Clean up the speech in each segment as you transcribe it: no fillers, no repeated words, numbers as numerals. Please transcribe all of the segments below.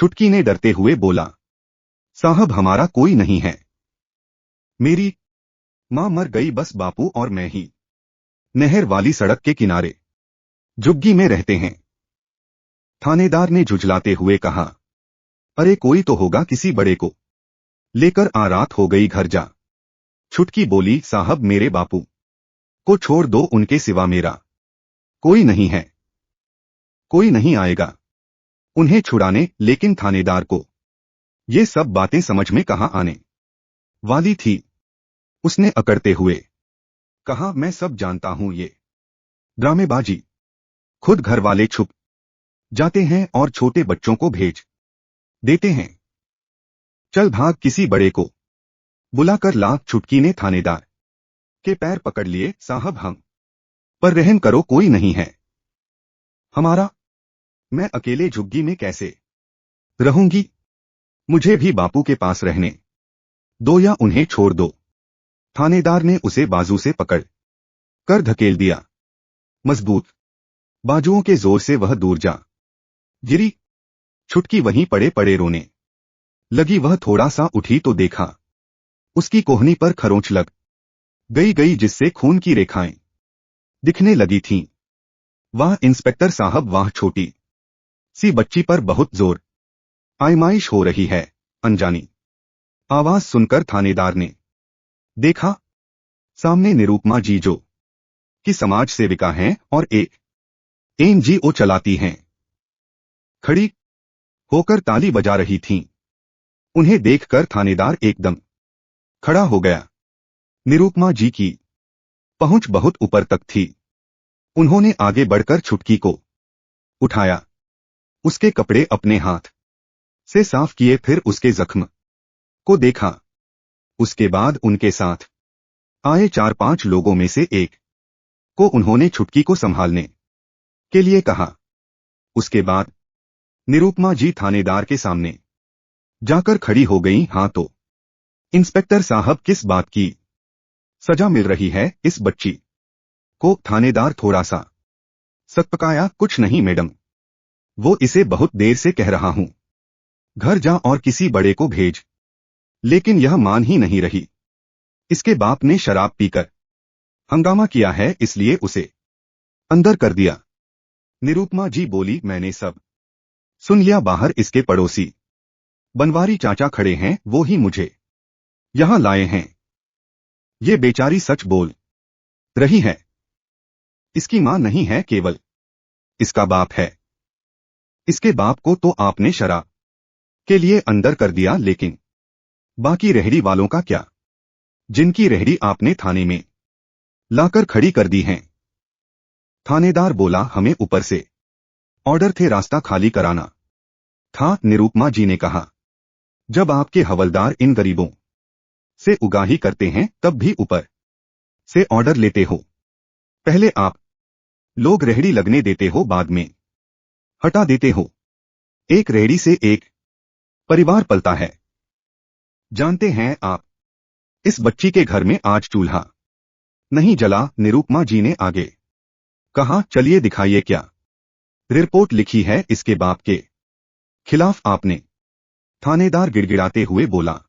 छुटकी ने डरते हुए बोला, साहब हमारा कोई नहीं है। मेरी माँ मर गई, बस बापू और मैं ही नहर वाली सड़क के किनारे झुग्गी में रहते हैं। थानेदार ने झुझलाते हुए कहा, अरे कोई तो होगा, किसी बड़े को लेकर आ, रात हो गई, घर जा। छुटकी बोली, साहब मेरे बापू को छोड़ दो, उनके सिवा मेरा कोई नहीं है, कोई नहीं आएगा उन्हें छुड़ाने। लेकिन थानेदार को ये सब बातें समझ में कहां आने वाली थी। उसने अकड़ते हुए कहा, मैं सब जानता हूं, ये ड्रामेबाजी। खुद घर वाले छुप जाते हैं और छोटे बच्चों को भेज देते हैं। चल भाग, किसी बड़े को बुलाकर ला। छुटकी ने थानेदार के पैर पकड़ लिए, साहब हम पर रहम करो, कोई नहीं है हमारा। मैं अकेले झुग्गी में कैसे रहूंगी, मुझे भी बापू के पास रहने दो या उन्हें छोड़ दो। थानेदार ने उसे बाजू से पकड़ कर धकेल दिया। मजबूत बाजुओं के जोर से वह दूर जा गिरी। छुटकी वहीं पड़े पड़े रोने लगी। वह थोड़ा सा उठी तो देखा उसकी कोहनी पर खरोंच लग गई, जिससे खून की रेखाएं दिखने लगी थीं। वाह इंस्पेक्टर साहब, वाह, छोटी सी बच्ची पर बहुत जोर आजमाइश हो रही है। अनजानी आवाज सुनकर थानेदार ने देखा, सामने निरुपमा जी, जो कि समाज सेविका हैं और एक एनजीओ चलाती हैं, खड़ी होकर ताली बजा रही थीं। उन्हें देखकर थानेदार एकदम खड़ा हो गया। निरुपमा जी की पहुंच बहुत ऊपर तक थी। उन्होंने आगे बढ़कर छुटकी को उठाया, उसके कपड़े अपने हाथ से साफ किए, फिर उसके जख्म को देखा। उसके बाद उनके साथ आए 4-5 लोगों में से एक को उन्होंने छुटकी को संभालने के लिए कहा। उसके बाद निरुपमा जी थानेदार के सामने जाकर खड़ी हो गईं। हाँ तो इंस्पेक्टर साहब, किस बात की सजा मिल रही है इस बच्ची को? थानेदार थोड़ा सा सकपकाया। कुछ नहीं मैडम, वो इसे बहुत देर से कह रहा हूं, घर जा और किसी बड़े को भेज, लेकिन यह मान ही नहीं रही। इसके बाप ने शराब पीकर हंगामा किया है, इसलिए उसे अंदर कर दिया। निरुपमा जी बोली, मैंने सब सुन लिया। बाहर इसके पड़ोसी बनवारी चाचा खड़े हैं, वो ही मुझे यहां लाए हैं। ये बेचारी सच बोल रही है, इसकी मां नहीं है, केवल इसका बाप है। इसके बाप को तो आपने शराब के लिए अंदर कर दिया, लेकिन बाकी रेहड़ी वालों का क्या, जिनकी रेहड़ी आपने थाने में लाकर खड़ी कर दी हैं? थानेदार बोला, हमें ऊपर से ऑर्डर थे, रास्ता खाली कराना था। निरुपमा जी ने कहा, जब आपके हवलदार इन गरीबों से उगाही करते हैं, तब भी ऊपर से ऑर्डर लेते हो। पहले आप लोग रेहड़ी लगने देते हो, बाद में हटा देते हो। एक रेहड़ी से एक परिवार पलता है। जानते हैं आप, इस बच्ची के घर में आज चूल्हा नहीं जला। निरुपमा जी ने आगे कहा, चलिए दिखाइए, क्या रिपोर्ट लिखी है इसके बाप के खिलाफ आपने? थानेदार गिड़गिड़ाते हुए बोला,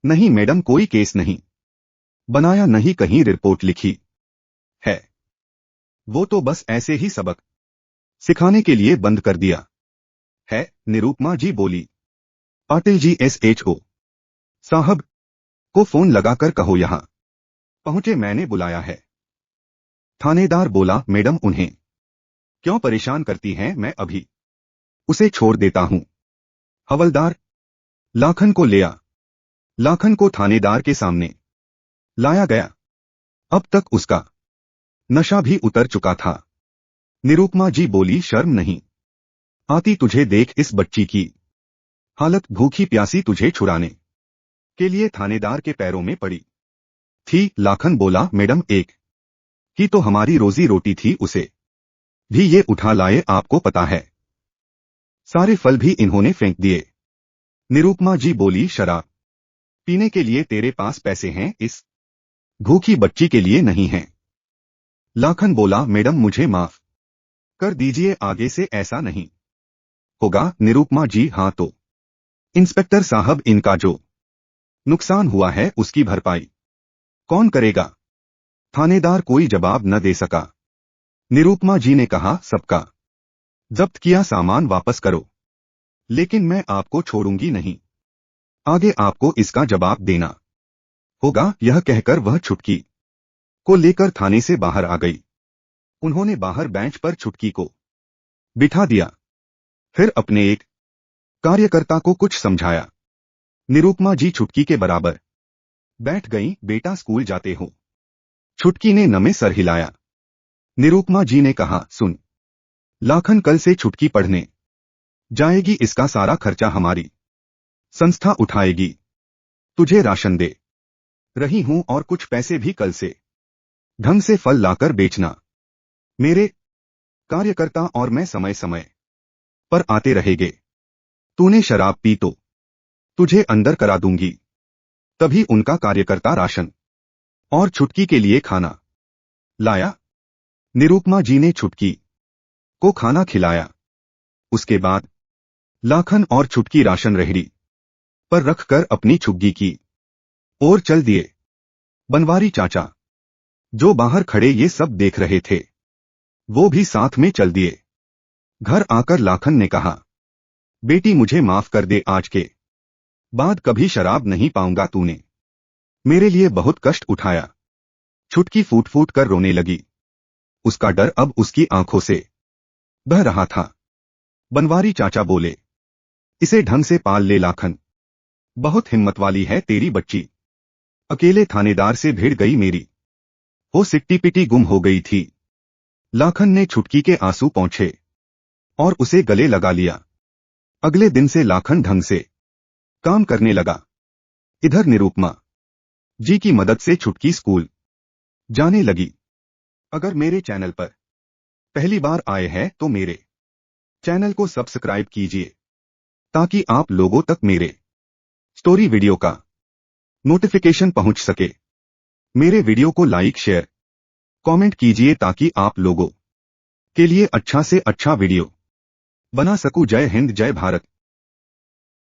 नहीं मैडम, कोई केस नहीं बनाया, नहीं कहीं रिपोर्ट लिखी है। वो तो बस ऐसे ही सबक सिखाने के लिए बंद कर दिया है। निरुपमा जी बोली, पाटिल जी SHO साहब को फोन लगाकर कहो यहां पहुंचे, मैंने बुलाया है। थानेदार बोला, मैडम उन्हें क्यों परेशान करती हैं, मैं अभी उसे छोड़ देता हूं। हवलदार लाखन को ले आ। लाखन को थानेदार के सामने लाया गया। अब तक उसका नशा भी उतर चुका था। निरुपमा जी बोली, शर्म नहीं आती तुझे? देख इस बच्ची की हालत, भूखी प्यासी तुझे छुड़ाने के लिए थानेदार के पैरों में पड़ी थी। लाखन बोला, मैडम एक ही तो हमारी रोजी रोटी थी, उसे भी ये उठा लाए, आपको पता है सारे फल भी इन्होंने फेंक दिए। निरुपमा जी बोली, शराब पीने के लिए तेरे पास पैसे हैं, इस भूखी बच्ची के लिए नहीं हैं। लाखन बोला, मैडम मुझे माफ कर दीजिए, आगे से ऐसा नहीं होगा निरुपमा जी? हाँ तो इंस्पेक्टर साहब, इनका जो नुकसान हुआ है उसकी भरपाई कौन करेगा? थानेदार कोई जवाब न दे सका। निरुपमा जी ने कहा, सबका जब्त किया सामान वापस करो, लेकिन मैं आपको छोड़ूंगी नहीं। आगे आपको इसका जवाब देना होगा। यह कहकर वह छुटकी को लेकर थाने से बाहर आ गई। उन्होंने बाहर बेंच पर छुटकी को बिठा दिया, फिर अपने एक कार्यकर्ता को कुछ समझाया। निरुपमा जी छुटकी के बराबर बैठ गईं। बेटा स्कूल जाते हो? छुटकी ने नमे सर हिलाया। निरुपमा जी ने कहा, सुन लाखन, कल से छुटकी पढ़ने जाएगी, इसका सारा खर्चा हमारी संस्था उठाएगी। तुझे राशन दे रही हूं और कुछ पैसे भी कल से ढंग से फल लाकर बेचना। मेरे कार्यकर्ता और मैं समय समय पर आते रहेंगे। तूने शराब पी तो तुझे अंदर करा दूंगी। तभी उनका कार्यकर्ता राशन और छुटकी के लिए खाना लाया। निरुपमा जी ने छुटकी को खाना खिलाया। उसके बाद लाखन और छुटकी राशन रेहड़ी पर रखकर अपनी झुग्गी की ओर चल दिए। बनवारी चाचा, जो बाहर खड़े ये सब देख रहे थे, वो भी साथ में चल दिए। घर आकर लाखन ने कहा, बेटी मुझे माफ कर दे, आज के बाद कभी शराब नहीं पाऊंगा। तूने मेरे लिए बहुत कष्ट उठाया। छुटकी फूट फूट कर रोने लगी। उसका डर अब उसकी आंखों से बह रहा था। बनवारी चाचा बोले, इसे ढंग से पाल ले लाखन, बहुत हिम्मत वाली है तेरी बच्ची। अकेले थानेदार से भिड़ गई मेरी, वो सिट्टी पिटी गुम हो गई थी। लाखन ने छुटकी के आंसू पोंछे और उसे गले लगा लिया। अगले दिन से लाखन ढंग से काम करने लगा। इधर निरुपमा जी की मदद से छुटकी स्कूल जाने लगी। अगर मेरे चैनल पर पहली बार आए हैं तो मेरे चैनल को सब्सक्राइब कीजिए, ताकि आप लोगों तक मेरे स्टोरी वीडियो का नोटिफिकेशन पहुंच सके। मेरे वीडियो को लाइक, शेयर, कमेंट कीजिए, ताकि आप लोगों के लिए अच्छा से अच्छा वीडियो बना सकूं। जय हिंद, जय भारत।